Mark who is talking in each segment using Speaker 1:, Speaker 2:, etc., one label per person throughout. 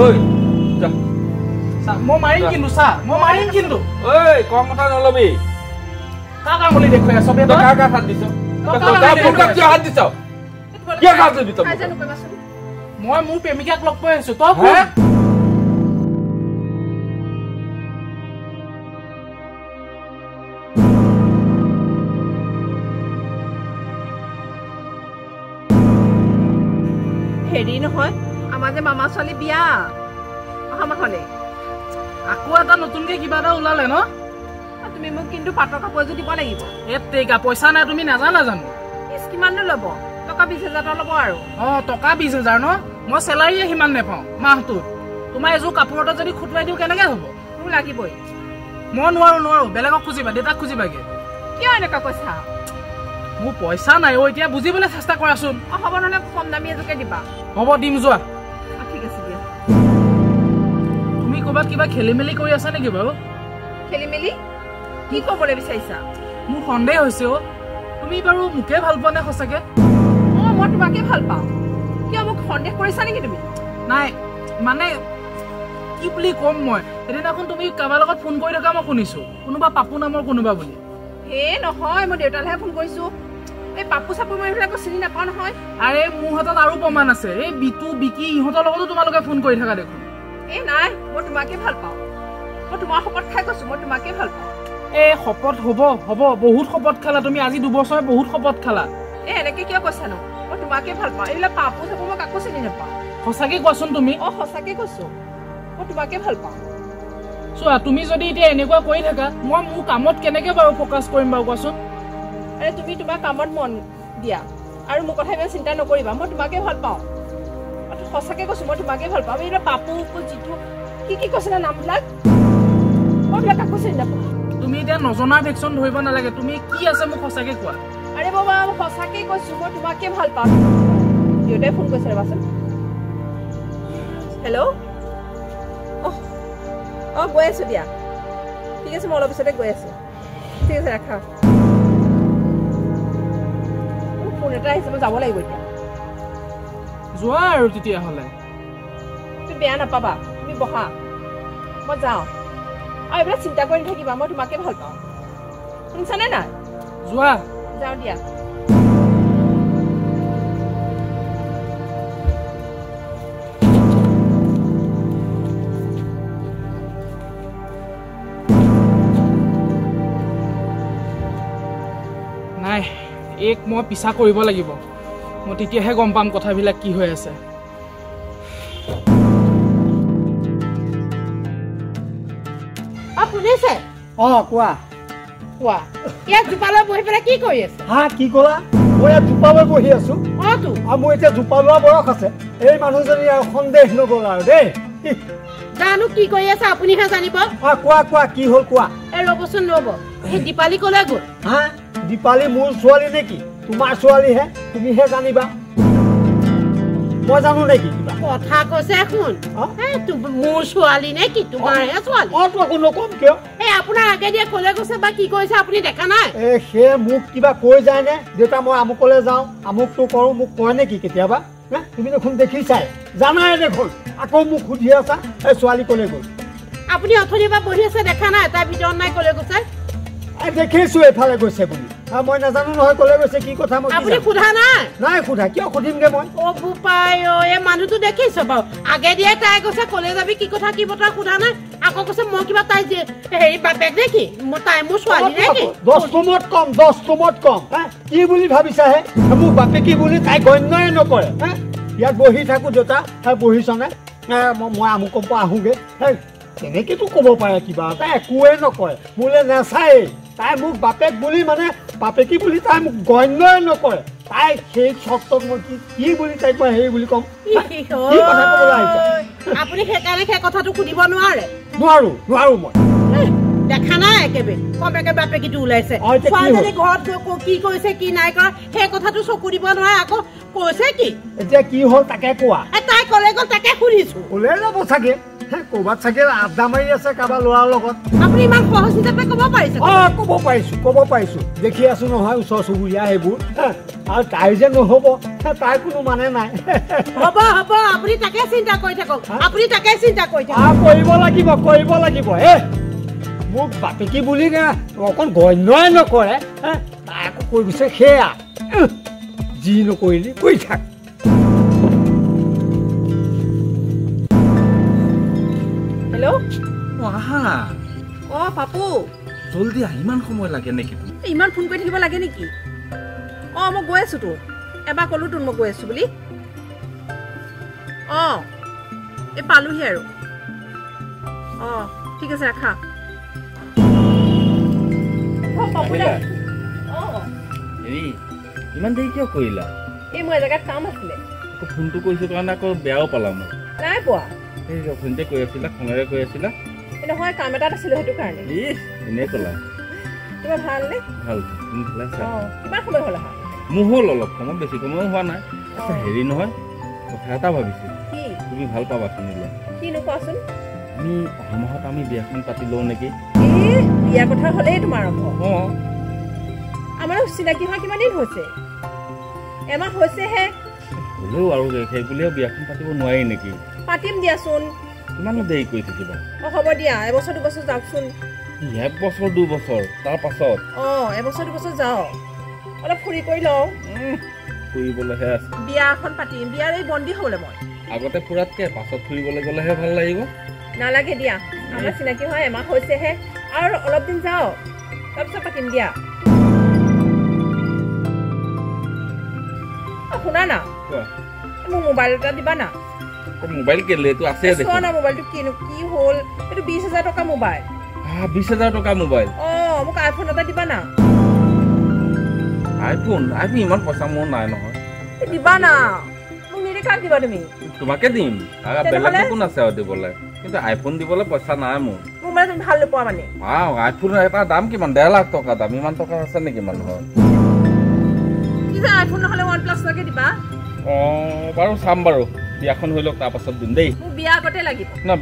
Speaker 1: ঐ যা
Speaker 2: মই মাৰিম কিন্তু চা মই মাৰিম কিন্তু
Speaker 1: ঐ কম কথা নলবি
Speaker 2: কাক আঙুলি দেখুৱাই আছ বে
Speaker 1: তই কাক হাত দিছ তই হাত দিছ কিয় কাক দিবি তই
Speaker 2: মই মোৰ প্ৰেমিকাক লগ পাই আছো তই
Speaker 3: হেৰি নহয় আমাৰ যে মামা ছোৱালী বিয়া অহা মাহলে
Speaker 2: আকৌ এটা নতুনকে কিবা এটা ওলালে ন
Speaker 3: তুমি মোক কিন্তু পাটৰ কাপোৰ এযোৰ দিব লাগিব
Speaker 2: এতেকা পইচা নাই তুমি নাজানা জানো
Speaker 3: কিমাননো ল'ব টকা 20,000 ল'ব আৰু
Speaker 2: টকা 20,000 ন মই চেলাৰী সিমান নেপাওঁ মাহটোত তোমাৰ এযোৰ কাপোৰ এটা যদি খুটুৱাই দিওঁ কেনেকে হ'ব
Speaker 3: মোক লাগিবই
Speaker 2: মই নোৱাৰো বেলেগক খুজিবা দেউতাক খুজিবাগে
Speaker 3: কিয় এনেকুৱা কৈছা
Speaker 2: মোৰ পইচা নাই এতিয়া বুজিবলৈ চেষ্টা কৰাচোন
Speaker 3: হ'ব নহ'লে কম দামী এযোৰকে দিবা
Speaker 2: হ'ব দিম যোৱা
Speaker 3: ঠিক আছে দিয়া
Speaker 2: তুমি ক'ৰবাত কিবা খেলি মেলি কৰি আছা নেকি বাৰু
Speaker 3: খেলি মেলি কি ক'বলৈ বিচাৰিছা
Speaker 2: মোৰ সন্দেহ হৈছে তুমি বাৰু মোকে ভাল পোৱা নে সঁচাকে
Speaker 3: মই তোমাকে ভাল পাওঁ কিয় মোক সন্দেহ কৰিছা নেকি তুমি
Speaker 2: নাই মানে কি বুলি ক'ম মই এদিনাখন তুমি কাৰোবাৰ লগত ফোন কৰি থকা মই শুনিছো কোনোবা পাপু নামৰ কোনোবা বুলি
Speaker 3: নহয় মই দেউতালৈহে ফোন কৰিছো এই পাপু চাপু মই এইবিলাকো চিনি নাপাওঁ নহয়
Speaker 2: আৰে মোৰ হাতত আৰু প্ৰমাণ আছে এই বিটু বিকি ইহঁতৰ লগতো তোমালোকে ফোন কৰি থকা দেখোন
Speaker 3: নাই মই তোমাকে ভাল পাওঁ মই তোমাৰ শপত খাই কৈছো মই তোমাকে ভাল পাওঁ
Speaker 2: শপত হ'ব বহুত শপত খালা তুমি আজি 2 বছৰ বহুত শপত খালা
Speaker 3: এনেকে কিয় কৈছা নো মই তোমাকে ভাল পাওঁ এইবিলাক পাপু চাপু মই কাকো চিনি নাপাওঁ
Speaker 2: সঁচাকে কোৱাচোন তুমি
Speaker 3: সঁচাকে কৈছো মই তোমাকে ভাল পাওঁ
Speaker 2: চোৱা তুমি যদি এতিয়া এনেকুৱা কৰি থাকা মই মোৰ কামত কেনেকে বাৰু ফ'কাছ কৰিম বাৰু কোৱাচোন
Speaker 3: তুমি তোমাৰ কামত মন দিয়া আৰু মোৰ কথা ইমান চিন্তা নকৰিবা মই তোমাকে ভাল পাওঁ সঁচাকে কৈছো মই তোমাকে ভাল পাওঁ এইবিলাক পাপু যিটো কি কৈছিলা নামবিলাক মই এইবিলাক কাকো চিনি নাপাওঁ
Speaker 2: তুমি এতিয়া নজনাৰ ভেকচন ধৰিব নালাগে তুমি কি আছে মোক সঁচাকে কোৱা
Speaker 3: আৰে বাবা সঁচাকে কৈছো মই তোমাকে ভাল পাওঁ দেউতাই ফোন কৰিছে ৰবাচোন হেল্ল' গৈ আছো দিয়া ঠিক আছে মই অলপ পিছতে গৈ আছো ঠিক আছে ৰাখা ফোন এটা আহিছে মই যাব লাগিব এতিয়া
Speaker 2: যোৱা আৰু তেতিয়াহ'লে
Speaker 3: তুমি বেয়া নাপাবা তুমি বহা মই যাওঁ আৰু এইবিলাক চিন্তা কৰি নাথাকিবা মই তোমাকে ভাল পাওঁ শুনিছানে নাই
Speaker 2: যোৱা
Speaker 3: যাওঁ দিয়া
Speaker 2: নাই এক মই পিছা কৰিব লাগিব মই তেতিয়াহে গম পাম কথাবিলাক কি হৈ আছে
Speaker 3: শুনিছে
Speaker 4: কোৱা
Speaker 3: ইয়াত জোপালৈ বহি পেলাই কি কৰি আছে
Speaker 4: কি ক'লা মই ইয়াত জোপা লৈ বহি আছো আৰু মোৰ এতিয়া জোপা লোৱা বয়স আছে এই মানুহজনী সন্দেহ নগ'ল আৰু দেই
Speaker 3: জানো কি কৰি আছে আপুনিহে জানিব
Speaker 4: কোৱা কি হ'ল কোৱা
Speaker 3: ৰ'বচোন ৰ'ব এই দীপালী ক'লৈ গ'ল
Speaker 4: দীপালী মোৰ ছোৱালী নেকি তোমাৰ ছোৱালীহে তুমিহে জানিবা মই জানো নেকি
Speaker 3: কথা কৈছে শুন মোৰ ছোৱালী নে কি তোমাৰহে ছোৱালী
Speaker 4: একো নকম কিয়
Speaker 3: আপোনাৰ আগে দিয়ে ক'লে গৈছে বা কি কৰিছে আপুনি দেখা নাই
Speaker 4: সেই মোক কিবা কৈ যায় নে দেউতা মই আমুকলৈ যাওঁ আমুকটো কৰোঁ মোক কয় নেকি কেতিয়াবা তুমি দেখোন দেখিছাই জানাই দেখোন আকৌ মোক সুধি আছা এই ছোৱালী ক'লৈ গ'ল
Speaker 3: আপুনি অথনিৰ পৰা বহি আছে দেখা নাই তাৰ ভিতৰত নাই ক'লে গৈছে
Speaker 4: দেখিছো এইফালে গৈছে বুলি মই নাজানো নহয় ক'লে গৈছে কি কথা মই
Speaker 3: আপুনি সোধা নাই
Speaker 4: সোধা কিয় সুধিমগে মই
Speaker 3: বোপাই এই মানুহটো দেখিছ বাৰু আগে দিয়ে তাই কৈছে ক'লে যাবি কি কথা কি বতৰা সোধা নাই আকৌ কৈছে মই কিবা তাই হেৰি বাপেক নেকি তাই মোৰ ছোৱালী নেকি
Speaker 4: 10 কমত কম কি বুলি ভাবিছাহে মোক বাপেকি বুলি তাই গণ্যই নকৰে ইয়াত বহি থাকো দেউতা বহিছনে মই আমুকৰ পৰা আহোগে তেনেকেতো ক'ব পাৰে কিবা তাই একোৱে নকয় মোলৈ নাচায় তাই মোক বাপেক বুলি মানে বাপেকি বুলি তাই মোক গণ্যই নকৰে তাই সেই চৰ্তত মই কি বুলি তাইক মই হেৰি বুলি ক'ম
Speaker 3: আপুনি সেইকাৰণে সেই কথাটো সুধিব
Speaker 4: নোৱাৰো মই
Speaker 3: দেখা নাই একেবাৰে কমেকে বাপেকিটো ওলাইছে ছোৱালীজনী ঘৰত কি কৰিছে কি নাই কৰা সেই কথাটো চকু দিব নোৱাৰে আকৌ কৈছে কি
Speaker 4: এতিয়া কি হ'ল তাকে কোৱা
Speaker 3: তাই কলে গ'ল তাকে শুনিছো
Speaker 4: ওলে যাব চাগে ক'ৰবাত চাগে আড্ডা মাৰি আছে কাৰোবাৰ ল'ৰাৰ লগত
Speaker 3: আপুনি ইমান সহজ হিচাপে ক'ব পাৰিছে
Speaker 4: ক'ব পাৰিছো দেখি আছো নহয় ওচৰ চুবুৰীয়া সেইবোৰ আৰু তাই যে নহ'ব তাই কোনো মানে নাই
Speaker 3: হ'ব আপুনি তাকে চিন্তা কৰি থাকক
Speaker 4: কৰিব লাগিব মোক বাপেকি বুলি অকণ গণ্যই নকৰে তাই আকৌ কৈ গৈছে সেয়া যি নকৰিলি কৈ থাক
Speaker 3: হেল্ল'
Speaker 2: আহা
Speaker 3: পাপু
Speaker 2: জলদি আহ ইমান সময় লাগে নেকি
Speaker 3: ইমান ফোন কৰি থাকিব লাগে নেকি মই গৈ আছো তো এবাৰ ক'লো তোন মই গৈ আছো বুলি এই পালোহি আৰু ঠিক আছে ৰাখা
Speaker 2: ইমান দেৰি কিয় কৰিলা
Speaker 3: এই মোৰ এজেগাত কাম আছিলে
Speaker 2: ফোনটো কৰিছো কাৰণে আকৌ বেয়াও পালা মই
Speaker 3: নাই পোৱা
Speaker 2: ফোনতে কৈ আছিলা খঙেৰে কৈ আছিলা
Speaker 3: নহয় কাম এটাত আছিলো সেইটো কাৰণে
Speaker 2: এনেই ক'লা
Speaker 3: তোমাৰ ভালনে
Speaker 2: ভাল তুমি ভালে আছা
Speaker 3: কিমান সময় হ'ল আহা
Speaker 2: মোৰ হ'ল অলপ সময় বেছি সময় হোৱা নাই হেৰি নহয় কথা এটা ভাবিছো তুমি ভাল পাবা শুনিলে
Speaker 3: কিনো কোৱাচোন
Speaker 2: আমি অহা মাহত আমি বিয়াখন পাতি লওঁ নেকি
Speaker 3: বিয়া কথা হ'লেই তোমাৰ আৰম্ভ আমাৰ চিনাকি হোৱা কিমান দিন হৈছে এমাহ হৈছেহে
Speaker 2: হ'লেও আৰু সেই বুলিও বিয়াখন পাতিব নোৱাৰি নেকি
Speaker 3: পাতিম দিয়াচোন
Speaker 2: কিমানো দেৰি কৰি থাকিবা
Speaker 3: হ'ব দিয়া এবছৰ দুবছৰ যাওকচোন
Speaker 2: এবছৰ দুবছৰ তাৰ পাছত
Speaker 3: এবছৰ দুবছৰ যাওঁ অলপ ফুৰি কৰি লওঁ
Speaker 2: ফুৰিবলৈহে আছে
Speaker 3: বিয়া এখন পাতিম বিয়াৰ এই বন্দী হ'লে মই
Speaker 2: আগতে ফুৰাতকে পাছত ফুৰিবলৈ গ'লেহে ভাল লাগিব
Speaker 3: নালাগে দিয়া আমাৰ চিনাকি হোৱা এমাহ হৈছেহে আৰু অলপ দিন যাওঁ তাৰপিছত পাতিম দিয়া শুনা না মোক মোবাইল এটা দিবা না
Speaker 2: মোবাইল কেলে এইটো আছে
Speaker 3: চোৱা না মোবাইলটো কিনো কি হ'ল এইটো 20,000 টকা মোবাইল
Speaker 2: 20,000 টকা মোবাইল
Speaker 3: মোক আইফোন এটা দিবা না
Speaker 2: আইফোন ইমান পইচা মোৰ নাই নহয়
Speaker 3: দিবা না মোক নিদি কাক দিবা তুমি
Speaker 2: তোমাকে দিম বেলেগ কোন আছে আৰু দিবলৈ কিন্তু আইফোন দিবলৈ পইচা নাই মোৰ
Speaker 3: মানে তুমি ভাল নোপোৱা মানে
Speaker 2: আইফোনৰ এটা দাম কিমান 1.5 লাখ টকা দাম ইমান টকা আছে নেকি মানুহৰ
Speaker 3: কি যে আইফোন নহ'লে OnePlus লাগে দিবা
Speaker 2: বাৰু চাম বাৰু বিয়াখন হৈ লওক তাৰ পাছত দিম দেই
Speaker 3: মোক বিয়া আগতে লাগিব
Speaker 2: না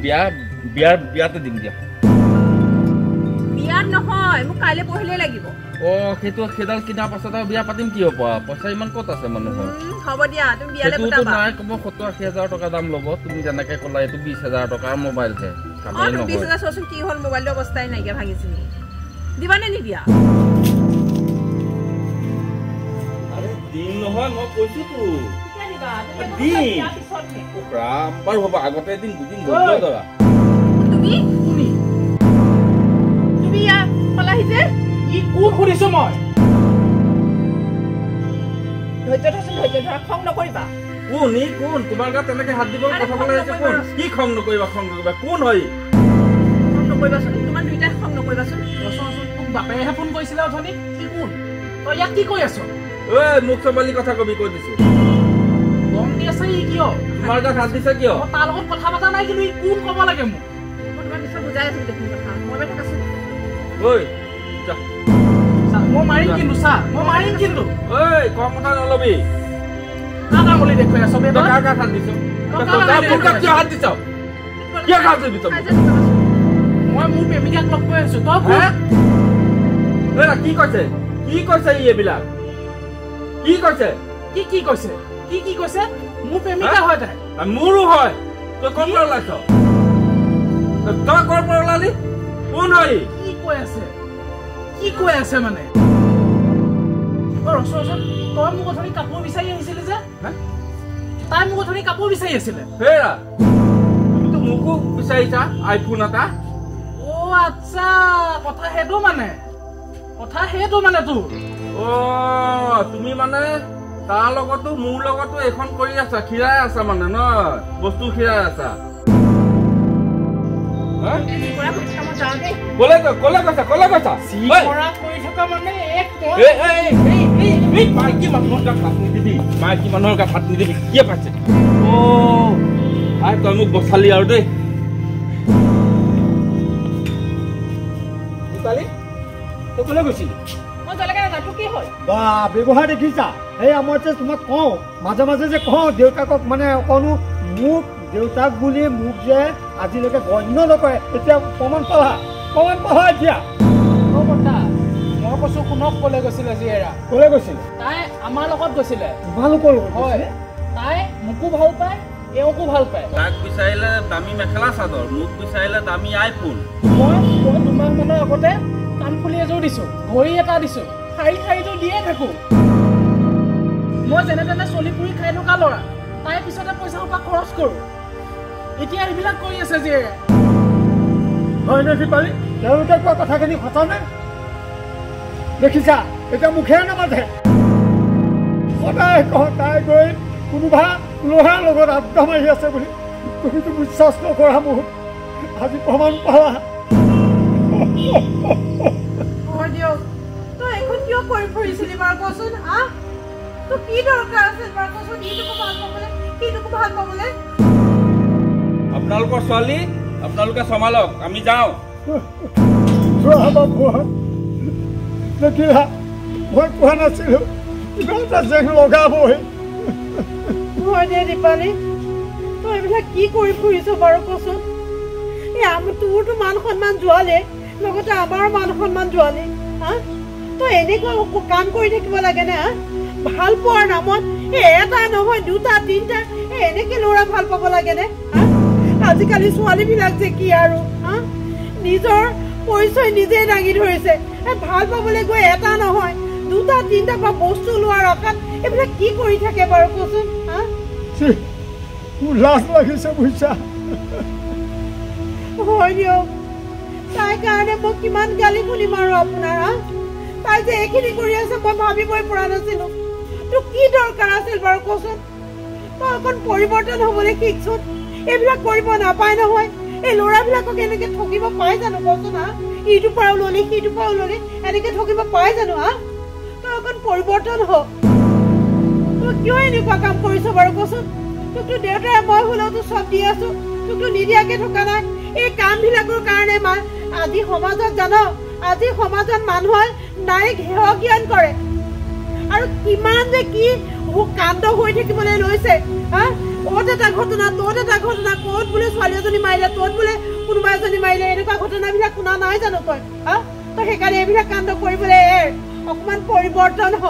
Speaker 2: বিয়াতে দিম দিয়া
Speaker 3: বিয়াত নহয় মোক কাইলৈ পঢ়িলে লাগিব
Speaker 2: সেইডাল কিনাৰ পাছত আৰু বিয়া পাতিম কি হ'ব পইচা ইমান ক'ত আছে মানুহৰ
Speaker 3: হ'ব দিয়া তুমি বিয়ালে পতাবা
Speaker 2: নাই ক'ব 70-80,000 টকা দাম ল'ব তুমি যেনেকে ক'লা এইটো 20,000 টকাৰ মোবাইলহে
Speaker 3: 20,000 চোৱাচোন কি হ'ল মোবাইলটো অৱস্থাই নাইকিয়া ভাঙিছিল দিবানে নিদিয়া
Speaker 2: দিম নহয় মই কৈছোতো বাৰু হ'ব আগতে এদিন দুদিন ধৰি ধৰা
Speaker 3: তুমি ইয়াত পলাহি যে
Speaker 2: কোন শুনিছো মই
Speaker 3: ধৈৰ্য ধৰা খং নকৰিবা
Speaker 2: কোন তোমাৰ গাত তেনেকে হাত দিব কথা ক'লে কোন কি খং নকৰিবা কোন হয়
Speaker 3: খং নকৰিবাচোন তোমাৰ দুইটাই খং নকৰিবাচোন
Speaker 2: তোক বাপেহে ফোন কৰিছিলে অথনি কি কোন তই ইয়াত কি কৈ আছ মোক চম্ভালি কথা কবি কৈ দিছো গম দি আছে কিয় তোমাৰ গাত হাত দিছে কিয় তাৰ লগত কথা পতা নাই কিন্তু কোন ক'ব লাগে মোক
Speaker 3: মই তোমাক নিশ্চয় বুজাই আছো দেখোন কথা মই থাকাচোন
Speaker 2: মই মাৰিম কিন্তু কম কথা নলবি কাঙামলি দেখুৱাই আছ কাৰ গাত হাত দিছ হাত দিছ কিয় কাজ দিবি তই মই মোৰ প্ৰেমিকাক লগ কৰি আছো তই কি কৈছে ই এইবিলাক কি কৈছে মোৰ প্ৰেমিকা হয় তাই মোৰো হয় তই ক'ৰ পৰা ওলাইছ তই ক'ৰ পৰা ওলালি কোন হয় কি কৈ আছে মানে তই মোক অথনি কাপোৰ বিচাৰি আহিছিলি যে তাই মোক অথনি কাপোৰ বিচাৰি আছিলে তুমিতো মোকো বিচাৰিছা আইফোন এটা আচ্ছা কথা সেইটো মানে তোৰ তুমি মানে তাৰ লগতো মোৰ লগতো এখন কৰি আছা খিৰাই আছা মানে ন বস্তু খিৰাই আছা কলে কৈছা মাইকী মানুহৰ গাত হাত নিদিবি কি পাইছে তই মোক বচালি আৰু দেই
Speaker 4: তই কলে গৈছিলি
Speaker 3: মই জলকে নাজানো কি হ'ল
Speaker 4: ব্যৱহাৰ দেখিছা এই মই যে তোমাক কওঁ মাজে মাজে যে কওঁ দেউতাকক মানে অকণো মোক দেউতাক বুলি মোক যে আজিলৈকে গণ্য নকৰে এতিয়া প্ৰমাণ পালা এতিয়া
Speaker 2: মই কৈছো শুনক কলে গৈছিলে জীয়েৰা
Speaker 4: কলে গৈছিলে
Speaker 2: তাই আমাৰ লগত গৈছিলে
Speaker 4: তোমালোকৰ লগত
Speaker 2: হয় তাই মোকো ভাল পায় এওঁকো ভাল পায়
Speaker 1: তাক বিচাৰিলে দামী মেখেলা চাদৰ মোক বিচাৰিলে দামী আইফোন
Speaker 2: মই দুমাহ মানৰ আগতে কাণফুলি এযোৰ দিছো ঘড়ী এটা দিছো শাৰীটো দিয়ে থাকো মই যেনে তেনে চলি ফুৰি খাই থকা ল'ৰা তাই পিছতে পইচা সোপা খৰচ কৰো এতিয়া এইবিলাক কৰি আছে জীয়েৰে
Speaker 4: হয় নে দীপালি তেওঁলোকে কোৱা কথাখিনি সঁচা নে দেখিছা এতিয়া মুখেৰে নামাতে সদায় কওঁ তাই গৈ কোনোবা ল'ৰাৰ লগত আড্ডা মাৰি আছে বুলি তুমিতো বিশ্বাস নকৰা মোক আজি প্ৰমাণ পালা
Speaker 3: দিয়ক তই এখন কিয় কৰি ফুৰিছিলি বাৰু কচোন হা তোৰ কি দৰকাৰ আছিল বাৰু কচোন কিটোকো ভাল পাবলৈ
Speaker 1: আপোনালোকৰ ছোৱালী আপোনালোকে চম্ভালক আমি যাওঁ
Speaker 4: দেখিলা মই কোৱা নাছিলো কিবা এটা জেং লগাবই
Speaker 3: হয় দে দীপালি তই এইবিলাক কি কৰি ফুৰিছ বাৰু কচোন তোৰতো মান সন্মান যোৱালে লগতে আমাৰ মান সন্মান যোৱালে হা তই এনেকুৱা কাম কৰি থাকিব লাগে নে ভাল পোৱাৰ নামত এটা নহয় দুটা তিনিটা এনেকে ল'ৰা ভাল পাব লাগে নে আজিকালি ছোৱালীবিলাক যে কি আৰু হা নিজৰ পৰিচয় নিজে দাঙি ধৰিছে ভাল পাবলৈ গৈ এটা নহয় দুটা তিনিটা বা বস্তু লোৱাৰ আশাত এইবিলাক কি কৰি থাকে বাৰু কচোন হা
Speaker 4: মোৰ লাজ লাগিছে বুজিছা
Speaker 3: হয় দিয়ক তাই কাৰণে মই কিমান গালি শুনিম আৰু আপোনাৰ তাই যে এইখিনি কৰি আছে মই ভাবিবই পৰা নাছিলো তোক কি দৰকাৰ আছিল বাৰু কচোন তই অকণ পৰিৱৰ্তন হবলৈ শিকচোন এইবিলাক কৰিব নাপায় নহয় এই ল'ৰাবিলাকক এনেকে ঠকিব পাই জানো কচোন ইটোৰ পৰাও ললি সিটোৰ পৰাও ললি এনেকে ঠকিব পাই জানো তই অকণ পৰিৱৰ্তন হ তই কিয় এনেকুৱা কাম কৰিছ বাৰু কচোন তোকতো দেউতাই মই হলেওতো চব দি আছো তোকতো নিদিয়াকে থকা নাই এই কামবিলাকৰ কাৰণে আজি সমাজত জানো আজি সমাজত মানুহৰ নাৰীক হেয় জ্ঞান কৰে আৰু কিমান যে কি কাণ্ড হৈ থাকিবলৈ লৈছে অত এটা ঘটনা তত এটা ঘটনা ক'ত বোলে ছোৱালী এজনী মাৰিলে তত বোলে কোনোবা এজনী মাৰিলে এনেকুৱা ঘটনাবিলাক শুনা নাই জানো তই সেইকাৰণে এইবিলাক কাণ্ড কৰিবলৈ অকমান পৰিৱৰ্তন হ